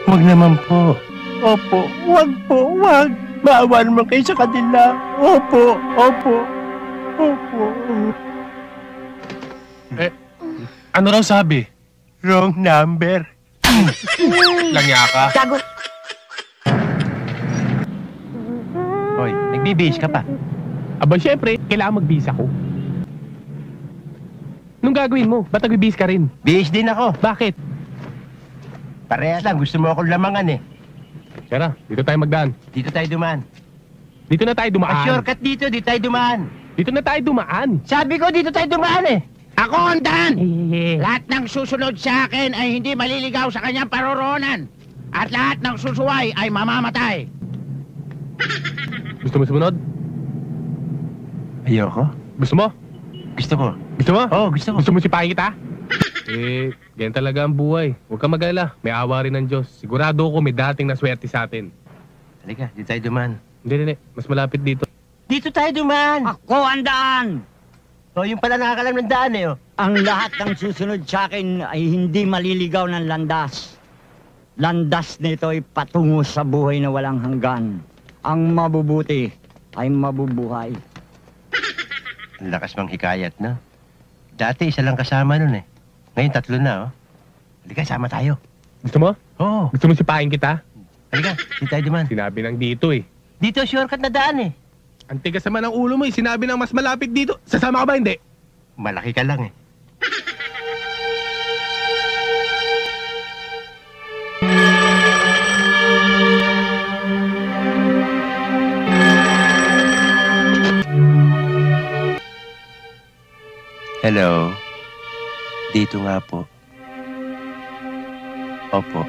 Wag naman po. Opo, wag po, wag. Maawa naman kayo sa kanila. Opo, opo, opo. Ano raw sabi? Wrong number. Langya ka. Gago. Hoy, nagbibihis ka pa. Aba, syempre, kailangan magbihis ako. Anong gagawin mo? Ba't nagbibihis ka rin? Bihis din ako. Bakit? Parehas lang, gusto mo akong lamangan eh. Tara, dito tayo magdaan. Dito tayo dumaan. Dito na tayo dumaan. Shortcut dito, dito tayo dumaan. Dito na tayo dumaan. Sabi ko, dito tayo dumaan eh. Ako ang daan! Lahat ng susunod sa akin ay hindi maliligaw sa kanyang paroroonan. At lahat ng susuway ay mamamatay. Gusto mo sumunod? Ayoko. Gusto mo? Gusto ko. Gusto mo? Oo, gusto ko. Gusto mo sipahin kita? Ganyan talaga ang buhay. Huwag kang mag-alala. May awa rin ng Diyos. Sigurado ako may dating na swerte sa atin. Halika, dito tayo dumaan. Hindi. Mas malapit dito. Dito tayo dumaan. Ako ang daan! O, yung pala nakakalam ng daan eh, oh. Ang lahat ng susunod sa akin ay hindi maliligaw ng landas. Landas nito ay patungo sa buhay na walang hanggan. Ang mabubuti ay mabubuhay. Ang lakas mang hikayat, no? Dati isa lang kasama nun eh. Ngayon 3 na, oh. Halika, sama tayo. Gusto mo? Oo. Gusto mo sipahin kita? Halika, dito tayo dumaan. Sinabi nang dito eh. Dito, shortcut na daan eh. Ang tigas naman ng ulo mo eh. Sinabi nang mas malapit dito. Sasama ka ba hindi? Malaki ka lang eh. Hello. Dito nga po. Opo.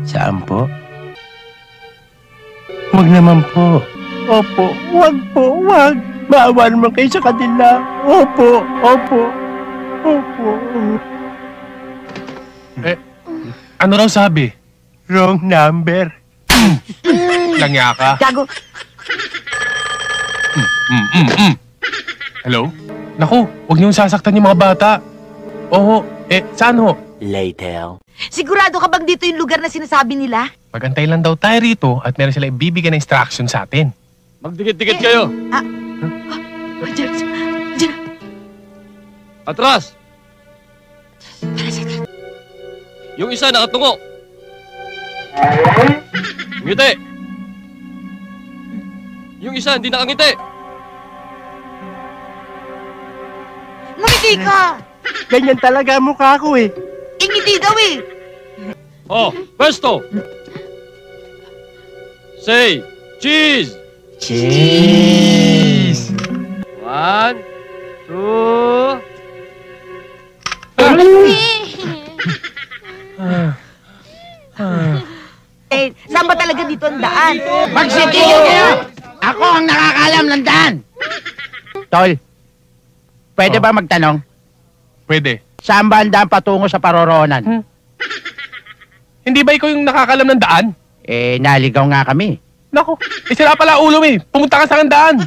Saan po? Wag naman po. Opo, wag po, wag. Maawa naman kayo sa kanila. Opo, opo, opo. Ano raw sabi? Wrong number. Langya ka. Gago. Hello? Naku, huwag niyong sasaktan yung mga bata. Oo, saan ho? Later. Sigurado ka bang dito yung lugar na sinasabi nila? Magantay lang daw tayo rito at meron sila ibibigay na instruction sa atin. Magdikit-dikit kayo! Diyan. Atras! Yung isa nakatungo! Ngiti! Yung isa hindi nakangiti! Ngumiti ka! Ganyan talaga ang mukha ko eh. Ingiti daw eh! Oh, pwesto! Say, cheese! Cheese! 1, 2... Saan ba talaga dito ang daan? Magsitigil kayo! Ako ang nakakalam ng daan! Tol, pwede ba magtanong? Pwede. Saan ba ang daan patungo sa paroroonan? Hindi ba ikaw yung nakakalam ng daan? Naligaw nga kami. Naku, sira pala ulo mo eh. Pumunta ka sa kandaan.